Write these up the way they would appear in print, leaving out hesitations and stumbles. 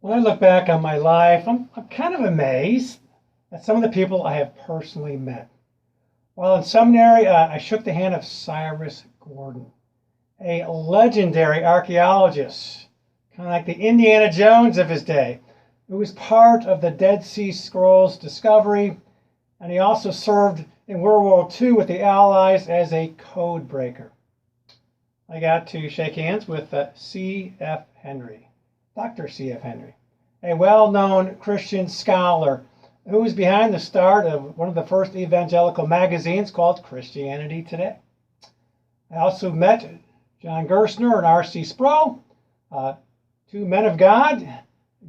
When I look back on my life, I'm kind of amazed at some of the people I have personally met. While in seminary, I shook the hand of Cyrus Gordon, a legendary archaeologist, kind of like the Indiana Jones of his day, who was part of the Dead Sea Scrolls discovery, and he also served in World War II with the Allies as a code breaker. I got to shake hands with C.F. Henry, Dr. C.F. Henry, a well-known Christian scholar who was behind the start of one of the first evangelical magazines called Christianity Today. I also met John Gerstner and R.C. Sproul, two men of God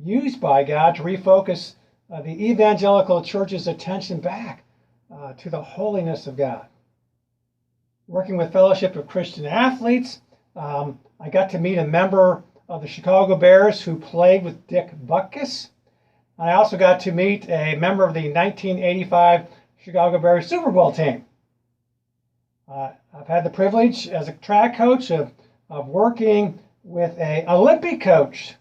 used by God to refocus the evangelical church's attention back to the holiness of God. Working with Fellowship of Christian Athletes, I got to meet a member of the Chicago Bears who played with Dick Butkus. I also got to meet a member of the 1985 Chicago Bears Super Bowl team. I've had the privilege as a track coach of working with an Olympic coach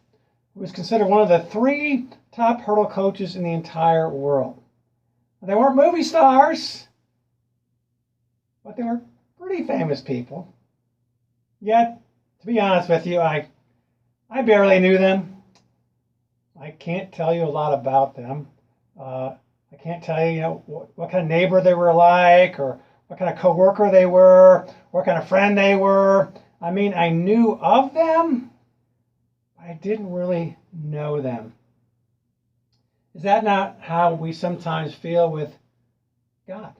who was considered one of the 3 top hurdle coaches in the entire world. They weren't movie stars, but they were pretty famous people. Yet, to be honest with you, I barely knew them. I can't tell you a lot about them. I can't tell you, what kind of neighbor they were like, or what kind of coworker they were, what kind of friend they were. I mean, I knew of them, but I didn't really know them. Is that not how we sometimes feel with God?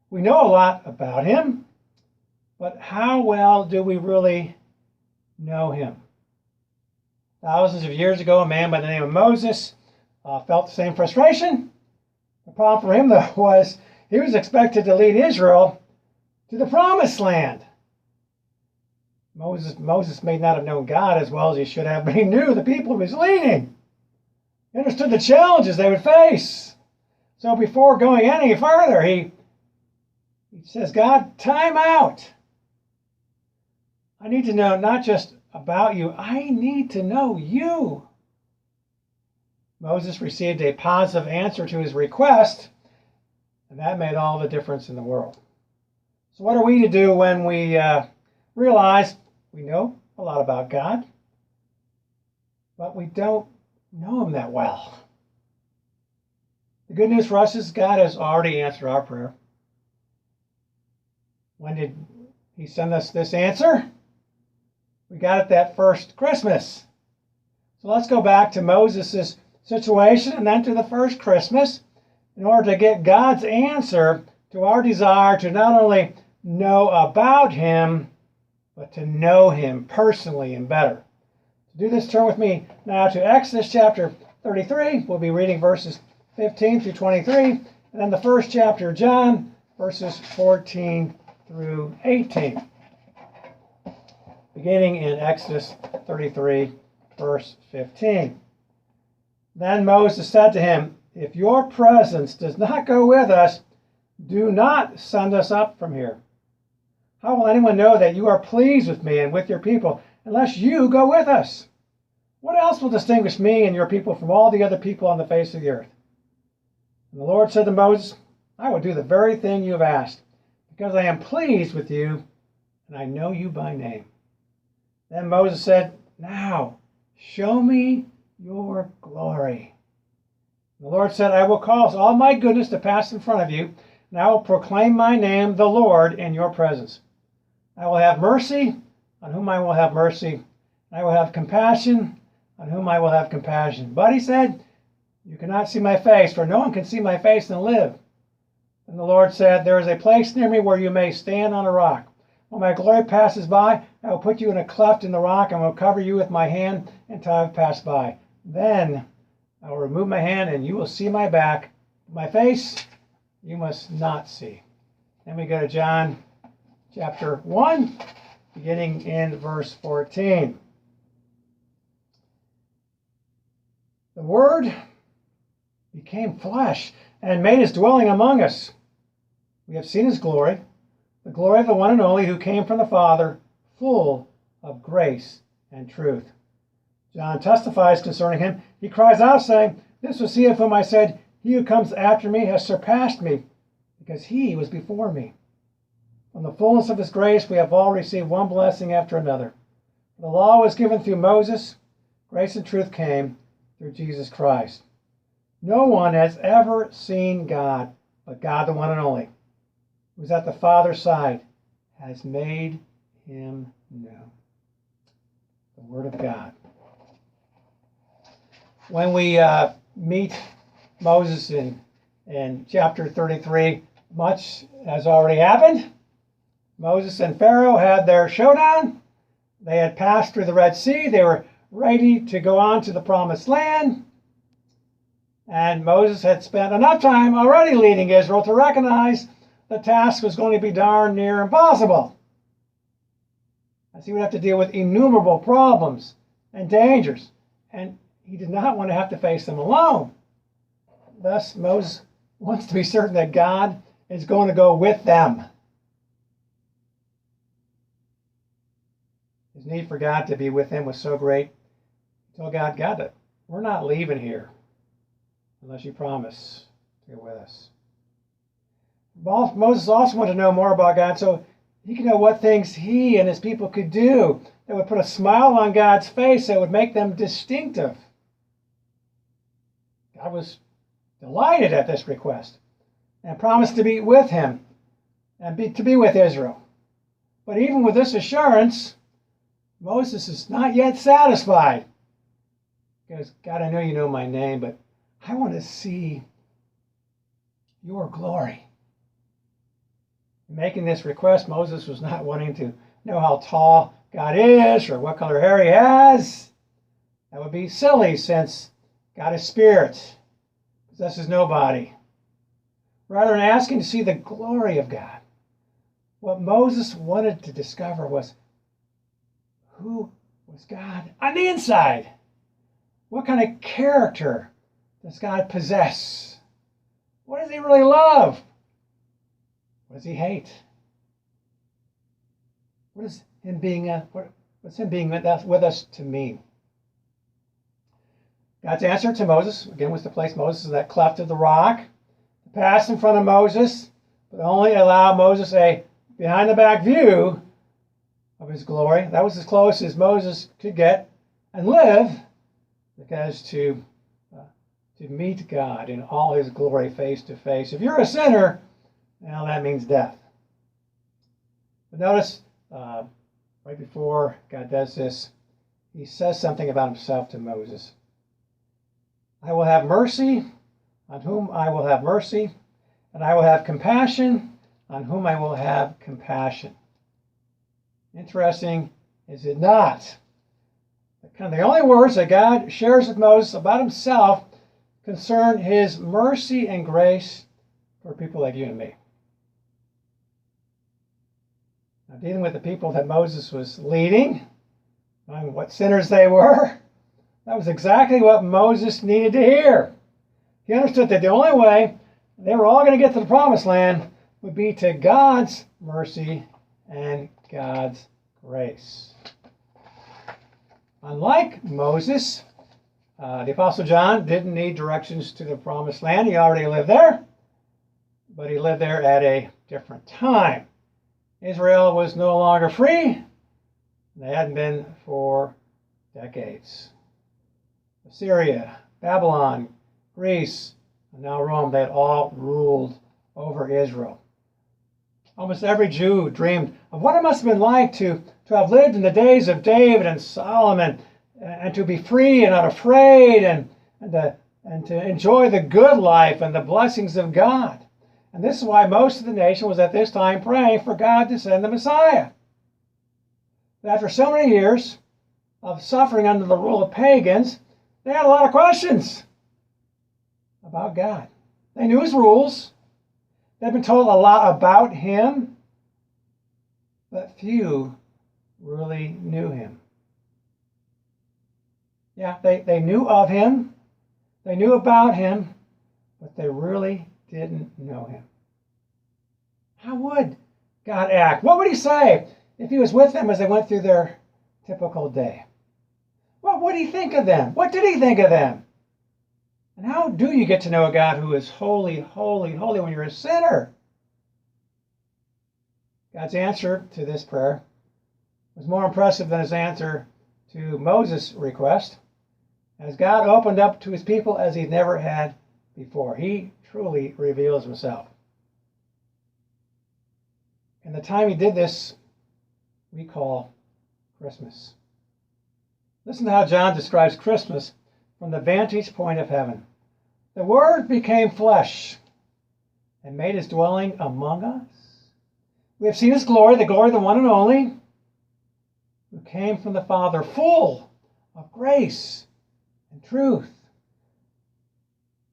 We know a lot about him, but how well do we really know him? Thousands of years ago, a man by the name of Moses felt the same frustration. The problem for him, though, was he was expected to lead Israel to the promised land. Moses may not have known God as well as he should have, but he knew the people he was leading. He understood the challenges they would face. So before going any further, he says, God, time out. I need to know not just about you, I need to know you. Moses received a positive answer to his request, and that made all the difference in the world. So what are we to do when we realize we know a lot about God, but we don't know him that well? The good news for us is God has already answered our prayer. When did he send us this answer? We got it that first Christmas. So let's go back to Moses' situation and then to the first Christmas in order to get God's answer to our desire to not only know about him, but to know him personally and better. To do this, turn with me now to Exodus chapter 33. We'll be reading verses 15 through 23, and then the first chapter of John, verses 14 through 18. Beginning in Exodus 33, verse 15. Then Moses said to him, if your presence does not go with us, do not send us up from here. How will anyone know that you are pleased with me and with your people unless you go with us? What else will distinguish me and your people from all the other people on the face of the earth? And the Lord said to Moses, I will do the very thing you have asked, because I am pleased with you, and I know you by name. Then Moses said, now, show me your glory. And the Lord said, I will cause all my goodness to pass in front of you, and I will proclaim my name, the Lord, in your presence. I will have mercy on whom I will have mercy, and I will have compassion on whom I will have compassion. But he said, you cannot see my face, for no one can see my face and live. And the Lord said, there is a place near me where you may stand on a rock. When my glory passes by, I will put you in a cleft in the rock and will cover you with my hand until I have passed by. Then I will remove my hand and you will see my back. My face you must not see. Then we go to John chapter 1, beginning in verse 14. The Word became flesh and made his dwelling among us. We have seen his glory, the glory of the one and only who came from the Father, full of grace and truth. John testifies concerning him. He cries out, saying, "This was he of whom I said, he who comes after me has surpassed me, because he was before me." From the fullness of his grace, we have all received one blessing after another. The law was given through Moses. Grace and truth came through Jesus Christ. No one has ever seen God, but God, the one and only, who is at the Father's side, has made him known. The Word of God. When we meet Moses in chapter 33, much has already happened. Moses and Pharaoh had their showdown. They had passed through the Red Sea. They were ready to go on to the Promised Land. And Moses had spent enough time already leading Israel to recognize the task was going to be darn near impossible, as he would have to deal with innumerable problems and dangers, and he did not want to have to face them alone. Thus, Moses wants to be certain that God is going to go with them. His need for God to be with him was so great, he told God, "God, we're not leaving here unless you promise to go with us." Moses also wanted to know more about God so he could know what things he and his people could do that would put a smile on God's face that would make them distinctive. God was delighted at this request and promised to be with him and to be with Israel. But even with this assurance, Moses is not yet satisfied. Because, "God, I know you know my name, but I want to see your glory." In making this request, Moses was not wanting to know how tall God is or what color hair he has. That would be silly, since God is spirit, possesses no body. Rather than asking to see the glory of God, what Moses wanted to discover was, who was God on the inside? What kind of character does God possess? What does he really love? What does he hate? What's him being with us to mean? God's answer to Moses, again, was to place Moses in that cleft of the rock, to pass in front of Moses, but only allow Moses a behind-the-back view of his glory. That was as close as Moses could get and live, because to meet God in all his glory face to face. If you're a sinner, well, that means death. But notice, right before God does this, he says something about himself to Moses. "I will have mercy on whom I will have mercy, and I will have compassion on whom I will have compassion." Interesting, is it not? The only words that God shares with Moses about himself concern his mercy and grace for people like you and me. Now, dealing with the people that Moses was leading, knowing what sinners they were, that was exactly what Moses needed to hear. He understood that the only way they were all going to get to the Promised Land would be to God's mercy and God's grace. Unlike Moses, the Apostle John didn't need directions to the Promised Land. He already lived there, but he lived there at a different time. Israel was no longer free. They hadn't been for decades. Assyria, Babylon, Greece, and now Rome, they had all ruled over Israel. Almost every Jew dreamed of what it must have been like to have lived in the days of David and Solomon, and to be free and not afraid, and to enjoy the good life and the blessings of God. And this is why most of the nation was at this time praying for God to send the Messiah. But after so many years of suffering under the rule of pagans, they had a lot of questions about God. They knew his rules. They'd been told a lot about him, but few really knew him. Yeah, they knew of him, they knew about him, but they really didn't know him. How would God act? What would he say if he was with them as they went through their typical day? What did he think of them? What did he think of them? And how do you get to know a God who is holy, holy, holy when you're a sinner? God's answer to this prayer was more impressive than his answer to Moses' request, as God opened up to his people as he never had before. He truly reveals himself. And the time he did this, we call Christmas. Listen to how John describes Christmas from the vantage point of heaven. The Word became flesh and made his dwelling among us. We have seen his glory, the glory of the one and only, who came from the Father, full of grace and truth.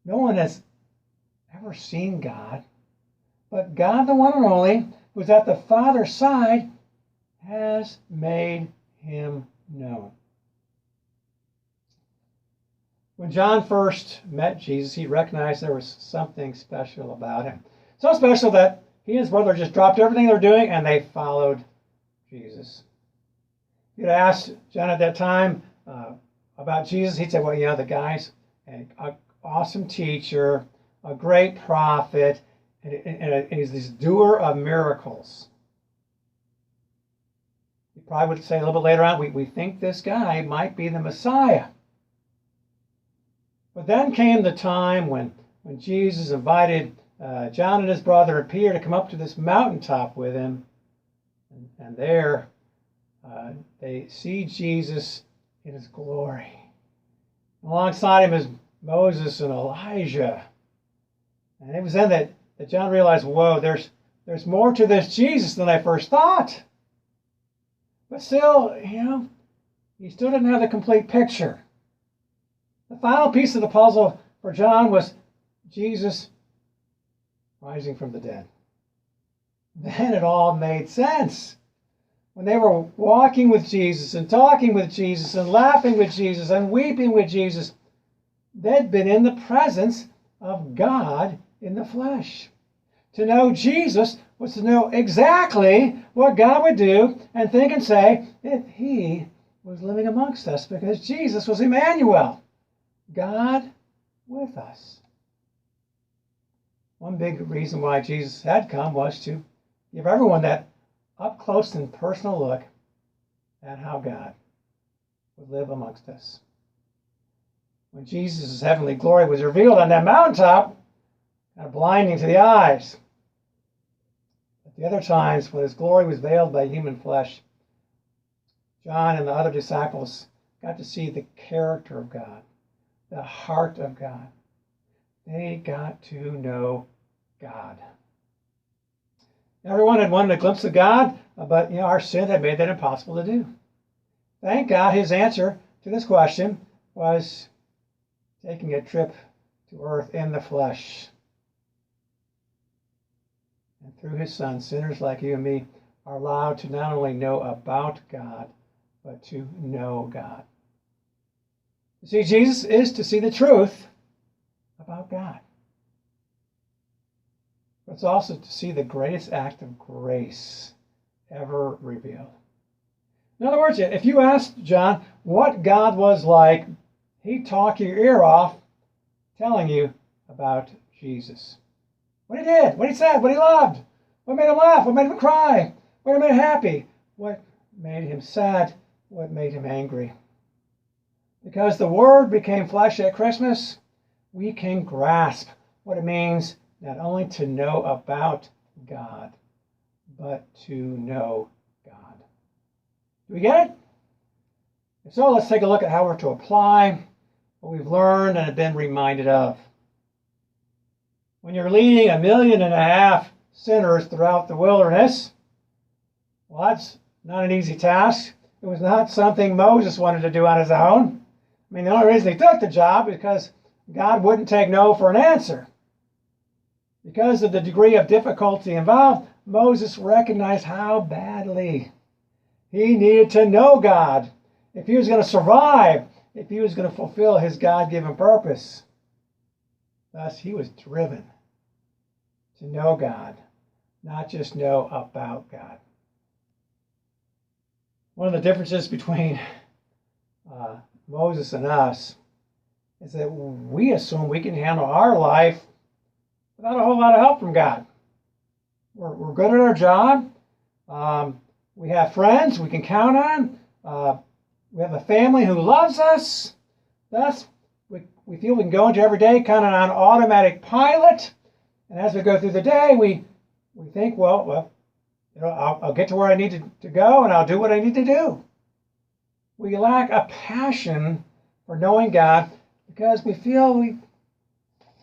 No one has ever seen God, but God, the one and only, who is at the Father's side, has made him known. When John first met Jesus, he recognized there was something special about him. So special that he and his brother just dropped everything they were doing and they followed Jesus. If you'd asked John at that time about Jesus, he'd say, well, the guy's an awesome teacher, a great prophet, and he's this doer of miracles. He probably would say a little bit later on, we think this guy might be the Messiah. But then came the time when Jesus invited John and his brother Peter to come up to this mountaintop with him. And there they see Jesus in his glory. Alongside him is Moses and Elijah. And it was then that John realized, whoa, there's more to this Jesus than I first thought. But still, he still didn't have the complete picture. The final piece of the puzzle for John was Jesus rising from the dead. Then it all made sense. When they were walking with Jesus and talking with Jesus and laughing with Jesus and weeping with Jesus, they'd been in the presence of God in the flesh. To know Jesus was to know exactly what God would do and think and say if he was living amongst us, because Jesus was Emmanuel, God with us. One big reason why Jesus had come was to give everyone that up close and personal look at how God would live amongst us. When Jesus' heavenly glory was revealed on that mountaintop, kind of blinding to the eyes. At the other times, when his glory was veiled by human flesh, John and the other disciples got to see the character of God, the heart of God. They got to know God. Everyone had wanted a glimpse of God, but our sin had made that impossible to do. Thank God his answer to this question was taking a trip to earth in the flesh. And through his Son, sinners like you and me are allowed to not only know about God, but to know God. To see Jesus is to see the truth about God. But it's also to see the greatest act of grace ever revealed. In other words, if you asked John what God was like, he'd talk your ear off telling you about Jesus. What he did, what he said, what he loved, what made him laugh, what made him cry, what made him happy, what made him sad, what made him angry. Because the Word became flesh at Christmas, we can grasp what it means not only to know about God, but to know God. Do we get it? If so, let's take a look at how we're to apply what we've learned and have been reminded of. When you're leading 1.5 million sinners throughout the wilderness, well, that's not an easy task. It was not something Moses wanted to do on his own. The only reason he took the job is because God wouldn't take no for an answer. Because of the degree of difficulty involved, Moses recognized how badly he needed to know God if he was going to survive, if he was going to fulfill his God-given purpose. Thus, he was driven to know God, not just know about God. One of the differences between Moses and us is that we assume we can handle our life without a whole lot of help from God. We're good at our job. We have friends we can count on. We have a family who loves us. Thus, we feel we can go into every day kind of on automatic pilot. And as we go through the day, we think, well, I'll get to where I need to go, and I'll do what I need to do. We lack a passion for knowing God because we feel we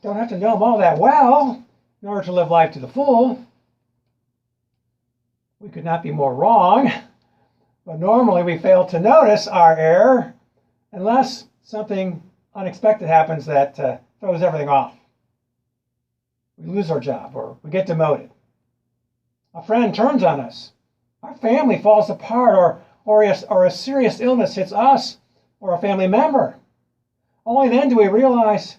don't have to know Him all that well in order to live life to the full. We could not be more wrong, but normally we fail to notice our error unless something unexpected happens that throws everything off. We lose our job or we get demoted. A friend turns on us. Our family falls apart or a serious illness hits us or a family member. Only then do we realize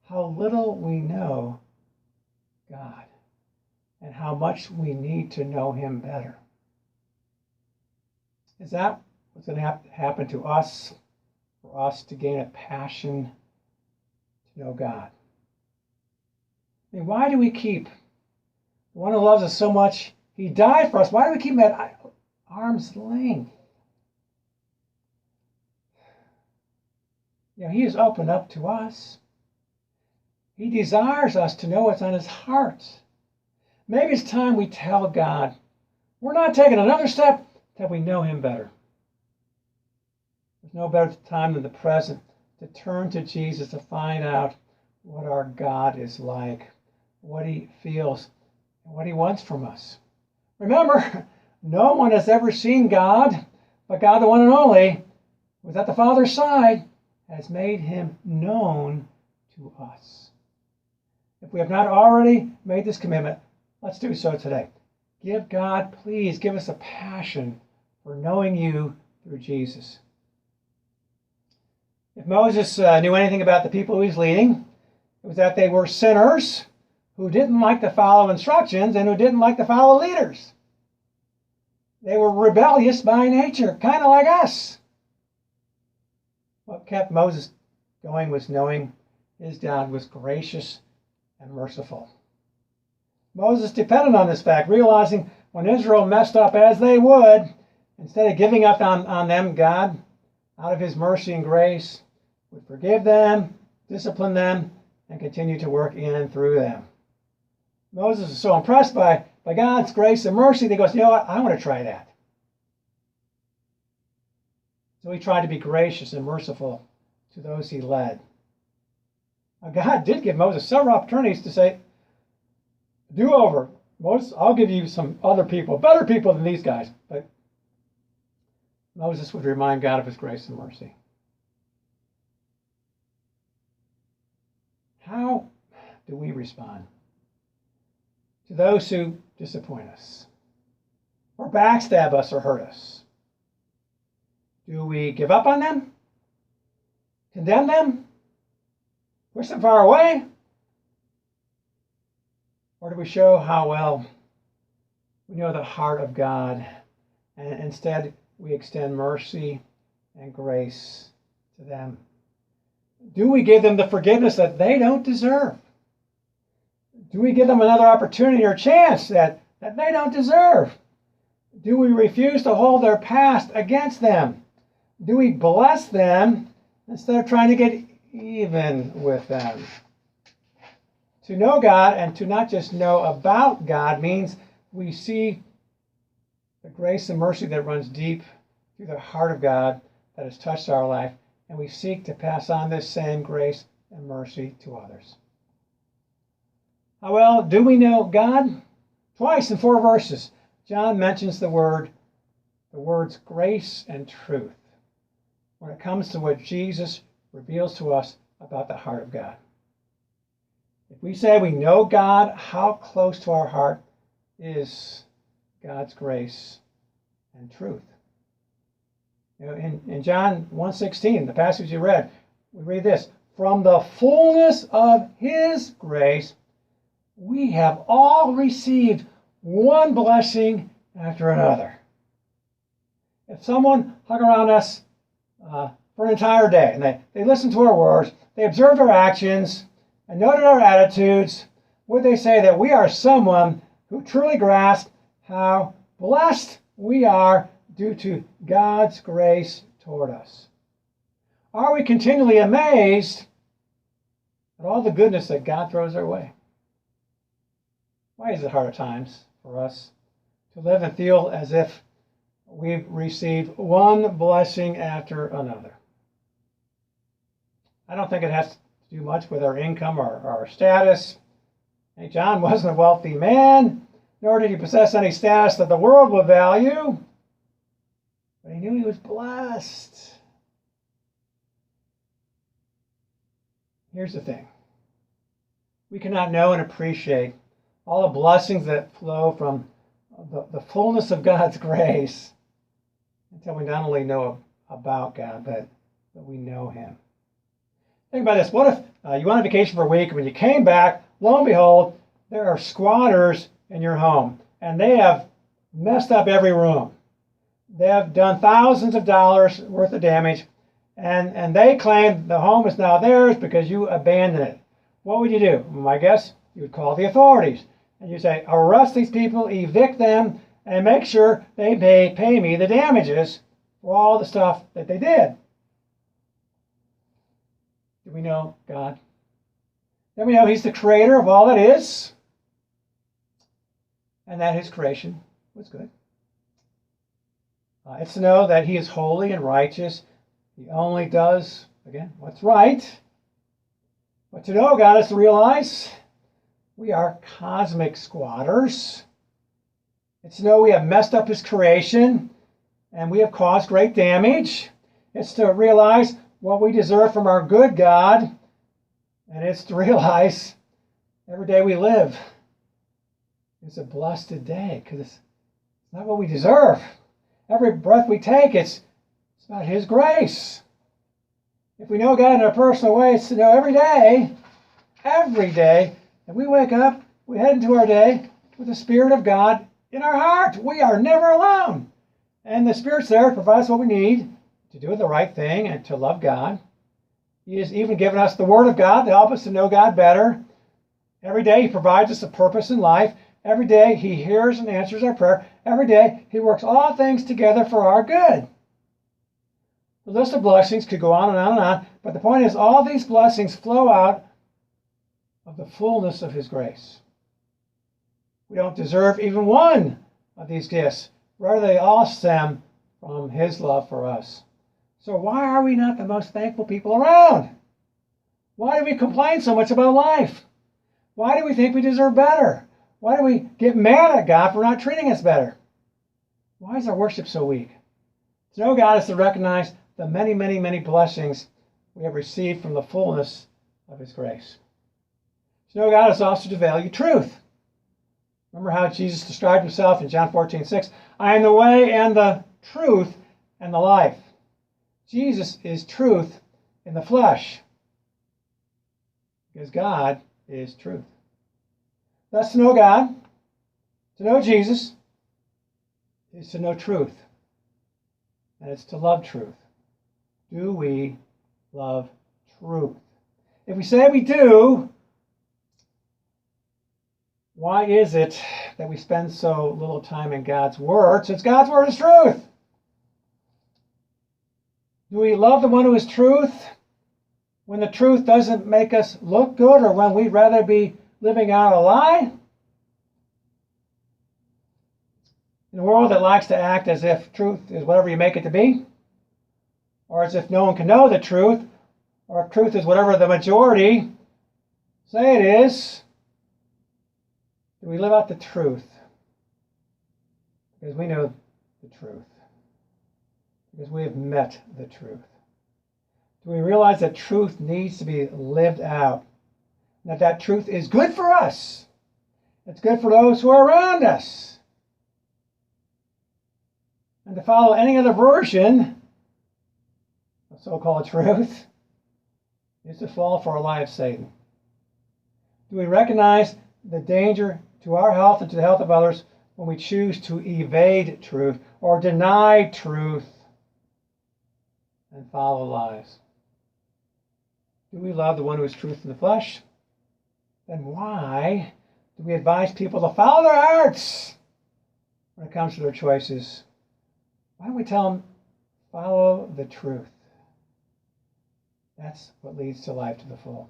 how little we know God and how much we need to know Him better. Is that what's going to have to happen to us for us to gain a passion to know God? I mean, why do we keep the one who loves us so much? He died for us. Why do we keep Him at arm's length? He has opened up to us. He desires us to know what's on His heart. Maybe it's time we tell God we're not taking another step until we know Him better. There's no better time than the present to turn to Jesus to find out what our God is like, what He feels, and what He wants from us. Remember, no one has ever seen God, but God, the one and only, who is at the Father's side, has made Him known to us. If we have not already made this commitment, let's do so today. Please give us a passion for knowing You through Jesus. If Moses knew anything about the people he was leading, it was that they were sinners who didn't like to follow instructions and who didn't like to follow leaders. They were rebellious by nature, kind of like us. What kept Moses going was knowing his God was gracious and merciful. Moses depended on this fact, realizing when Israel messed up as they would, instead of giving up on them, God, out of His mercy and grace, would forgive them, discipline them, and continue to work in and through them. Moses was so impressed by God's grace and mercy that he goes, you know what, I want to try that. So he tried to be gracious and merciful to those he led. Now, God did give Moses several opportunities to say, do over. Moses, I'll give you some other people, better people than these guys. But Moses would remind God of His grace and mercy. How do we respond to those who disappoint us, or backstab us, or hurt us? Do we give up on them? Condemn them? Push them far away? Or do we show how well we know the heart of God, and instead we extend mercy and grace to them? Do we give them the forgiveness that they don't deserve? Do we give them another opportunity or chance that they don't deserve? Do we refuse to hold their past against them? Do we bless them instead of trying to get even with them? To know God and to not just know about God means we see the grace and mercy that runs deep through the heart of God that has touched our life, and we seek to pass on this same grace and mercy to others. How well do we know God? Twice in 4 verses, John mentions the words grace and truth when it comes to what Jesus reveals to us about the heart of God. If we say we know God, how close to our heart is God's grace and truth? In John 1:16, the passage you read, we read this: from the fullness of His grace, we have all received one blessing after another. If someone hung around us for an entire day. And they listened to our words, they observed our actions, and noted our attitudes, would they say that we are someone who truly grasps how blessed we are due to God's grace toward us? Are we continually amazed at all the goodness that God throws our way? Why is it hard at times for us to live and feel as if we've received one blessing after another? I don't think it has to do much with our income or our status. Hey, John wasn't a wealthy man, nor did he possess any status that the world would value, but he knew he was blessed. Here's the thing. We cannot know and appreciate all the blessings that flow from the fullness of God's grace until we not only know about God, but we know him. Think about this. What if you went on vacation for a week, and when you came back, lo and behold, there are squatters in your home, and they have messed up every room. They have done thousands of dollars worth of damage, and they claim the home is now theirs because you abandoned it. What would you do? My guess, you would call the authorities. And you say, arrest these people, evict them, and make sure they pay me the damages for all the stuff that they did. Do we know God? Then we know he's the creator of all that is, and that his creation was good. It's to know that he is holy and righteous. He only does, again, what's right. But to know God is to realize we are cosmic squatters. It's to know we have messed up his creation and we have caused great damage. It's to realize what we deserve from our good God. And it's to realize every day we live is a blessed day because it's not what we deserve. Every breath we take, it's about his grace. If we know God in a personal way, it's to know every day, and we wake up, we head into our day with the Spirit of God in our heart. We are never alone. And the Spirit's there to provide us what we need to do the right thing and to love God. He has even given us the Word of God to help us to know God better. Every day he provides us a purpose in life. Every day he hears and answers our prayer. Every day he works all things together for our good. The list of blessings could go on and on and on, but the point is all these blessings flow out of the fullness of his grace. We don't deserve even one of these gifts. Rather, they all stem from his love for us. So why are we not the most thankful people around? Why do we complain so much about life? Why do we think we deserve better? Why do we get mad at God for not treating us better? Why is our worship so weak? To know God is to recognize the many, many, many blessings we have received from the fullness of his grace. To know God is also to value truth. Remember how Jesus described himself in John 14:6? I am the way and the truth and the life. Jesus is truth in the flesh because God is truth. Thus, to know God, to know Jesus, is to know truth. And it's to love truth. Do we love truth? If we say we do, why is it that we spend so little time in God's Word, since God's Word is truth? Do we love the one who is truth when the truth doesn't make us look good, or when we'd rather be living out a lie? In a world that likes to act as if truth is whatever you make it to be, or as if no one can know the truth, or if truth is whatever the majority say it is, do we live out the truth? Because we know the truth. Because we have met the truth. Do we realize that truth needs to be lived out? That truth is good for us. It's good for those who are around us. And to follow any other version of so-called truth is to fall for a lie of Satan. Do we recognize the danger to our health and to the health of others when we choose to evade truth or deny truth and follow lies? Do we love the one who is truth in the flesh? Then why do we advise people to follow their hearts when it comes to their choices? Why don't we tell them, follow the truth? That's what leads to life to the full.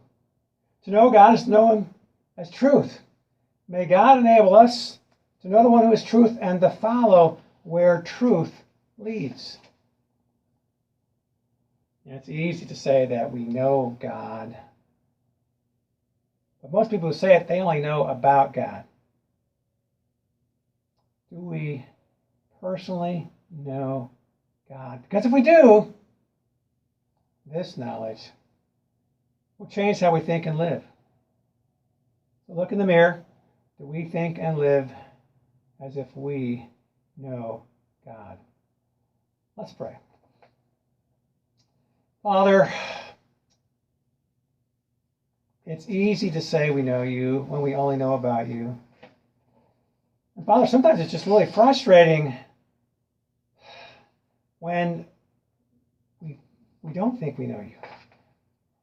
To know God is to know Him as truth. May God enable us to know the one who is truth and to follow where truth leads. And it's easy to say that we know God. But most people who say it, they only know about God. Do we personally know God? Because if we do, this knowledge will change how we think and live. So look in the mirror. Do we think and live as if we know God? Let's pray. Father, it's easy to say we know you when we only know about you. And Father, sometimes it's just really frustrating when we don't think we know you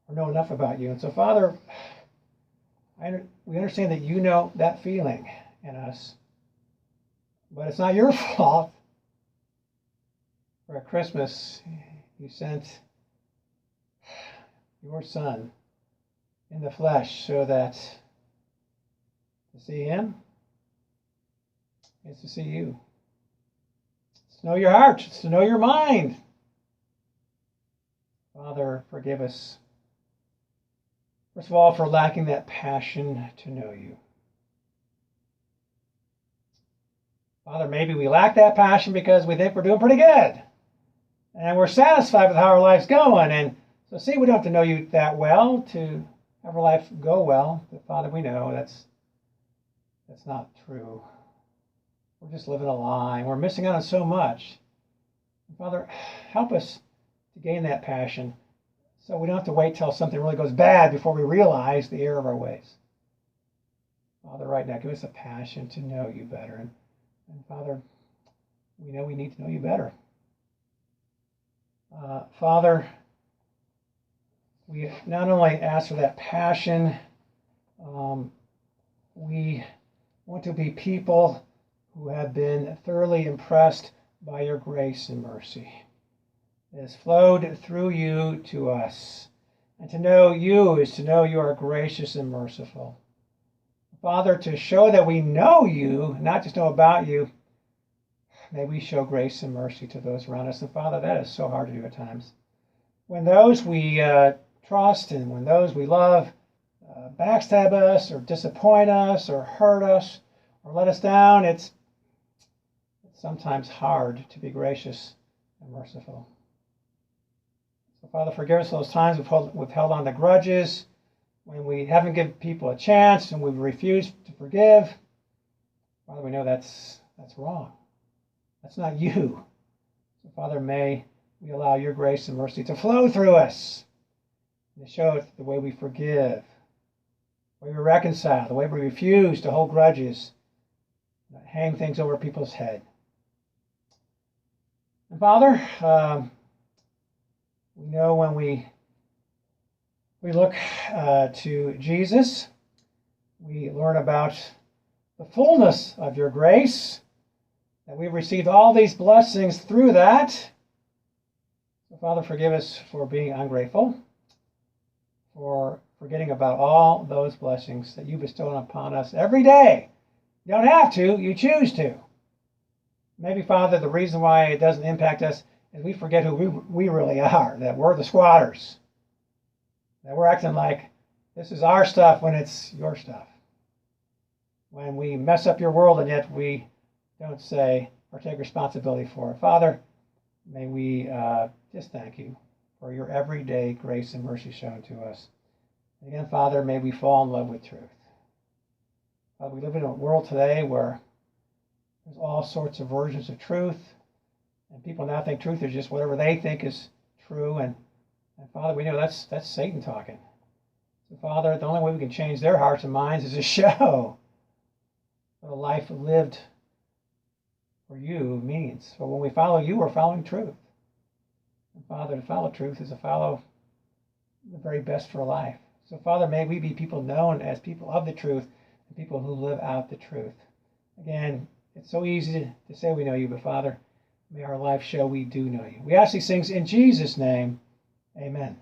or know enough about you. And so, Father, we understand that you know that feeling in us, but it's not your fault. For at Christmas, you sent your Son in the flesh so that to see Him is to see you. It's to know your heart. It's to know your mind. Father, forgive us, first of all, for lacking that passion to know you. Father, maybe we lack that passion because we think we're doing pretty good. And we're satisfied with how our life's going. And so, see, we don't have to know you that well to have our life go well. But Father, we know that's not true. We're just living a lie. We're missing out on so much. And Father, help us to gain that passion so we don't have to wait till something really goes bad before we realize the error of our ways. Father, right now, give us a passion to know you better. And Father, we know we need to know you better. Father, we not only ask for that passion, we want to be people who have been thoroughly impressed by your grace and mercy. It has flowed through you to us. And to know you is to know you are gracious and merciful. Father, to show that we know you, not just know about you, may we show grace and mercy to those around us. And Father, that is so hard to do at times. When those we trust and when those we love backstab us or disappoint us or hurt us or let us down, it's sometimes hard to be gracious and merciful. So Father, forgive us those times we've held on to grudges, when we haven't given people a chance and we've refused to forgive. Father, we know that's wrong. That's not you. So Father, may we allow your grace and mercy to flow through us and to show it the way we forgive, the way we reconcile, the way we refuse to hold grudges, not hang things over people's head. And Father, we know when we look to Jesus, we learn about the fullness of your grace, that we've received all these blessings through that. So Father, forgive us for being ungrateful, for forgetting about all those blessings that you bestow upon us every day. You don't have to, you choose to. Maybe, Father, the reason why it doesn't impact us is we forget who we really are, that we're the squatters, that we're acting like this is our stuff when it's your stuff. When we mess up your world and yet we don't say or take responsibility for it. Father, may we just thank you for your everyday grace and mercy shown to us. And again, Father, may we fall in love with truth. Father, we live in a world today where there's all sorts of versions of truth, and people now think truth is just whatever they think is true. And Father, we know that's Satan talking. So Father, the only way we can change their hearts and minds is to show what a life lived for you means. So when we follow you, we're following truth. And Father, to follow truth is to follow the very best for life. So, Father, may we be people known as people of the truth and people who live out the truth. Again, it's so easy to say we know you, but Father, may our life show we do know you. We ask these things in Jesus' name. Amen.